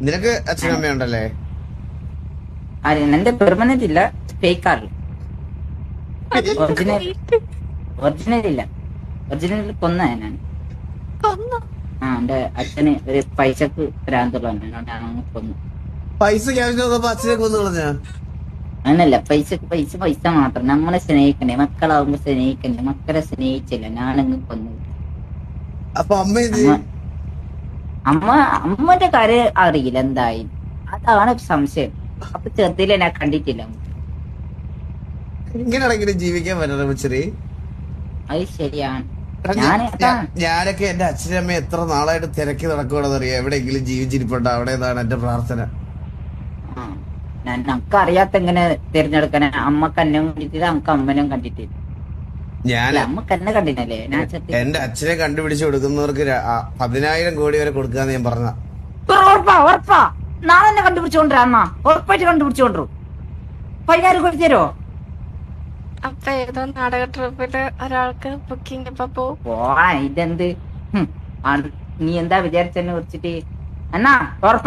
നിനക്ക് അച്ഛനും അമ്മയുണ്ടല്ലേ? എന്റെ പെർമനന്റ് ഇല്ല, ഫേക്ക് ആണ്. ഒറിജിനൽ ഒറിജിനൽ ഇല്ല. ഒറിജിനൽ കൊന്ന ഞാൻ. എന്റെ അച്ഛന് ഒരു പൈസക്ക് ഭ്രാന്തുള്ളവനാണ് കൊന്നു. പൈസ അച്ഛനെ കൊന്നു കളഞ്ഞ? അങ്ങനല്ല, പൈസ മാത്രം. നമ്മളെ സ്നേഹിക്കണ്ടേ, മക്കളാവുമ്പോ സ്നേഹിക്കണ്ടേ, മക്കളെ സ്നേഹിച്ചില്ല, ഞാനങ്ങ് കൊന്നു. അപ്പൊ അമ്മന്റെ കാര്യം അറിയില്ല എന്തായി, അതാണ് സംശയം. അപ്പൊ ചെറുതിലെ ഞാൻ കണ്ടിട്ടില്ല. ഇങ്ങനെയാണെങ്കിലും ജീവിക്കാൻ പറ്റണം ചെറിയ. അത് ശരിയാണ്. ഞാനൊക്കെ എന്റെ അച്ഛനും അമ്മ എത്ര നാളായിട്ട് തിരക്കി നടക്കുകയാണെന്ന് അറിയാം. എവിടെയെങ്കിലും ജീവിച്ചിരിപ്പുണ്ടോ അവിടെയാണ് എന്റെ പ്രാർത്ഥന. നമുക്ക് അറിയാത്ത എങ്ങനെ തിരഞ്ഞെടുക്കാൻ. അമ്മക്ക് എന്നെ കണ്ടിട്ടില്ല, നമുക്ക് അമ്മനും കണ്ടിട്ടില്ല. അമ്മക്ക് എന്നെ കണ്ടിട്ടല്ലേ. എന്റെ അച്ഛനെ കണ്ടുപിടിച്ച് കൊടുക്കുന്നവർക്ക് 10,000 കോടി വരെ കൊടുക്കാന്ന് ഞാൻ പറഞ്ഞ. ഉറപ്പാ നാളെ തന്നെ കണ്ടുപിടിച്ചോണ്ടിരാ. ഉറപ്പായിട്ട് കണ്ടുപിടിച്ചോണ്ടു. 10,000 കോടി തരോ? അപ്പൊ ഏതോ നാടക ട്രിപ്പില് ഒരാൾക്ക് ബുക്കിംഗ് ഇപ്പൊ പോവാ. ഇതെന്ത് നീ എന്താ വിചാരിച്ചെന്നെ കുറിച്ചിട്ട് എന്നാ ഉറപ്പ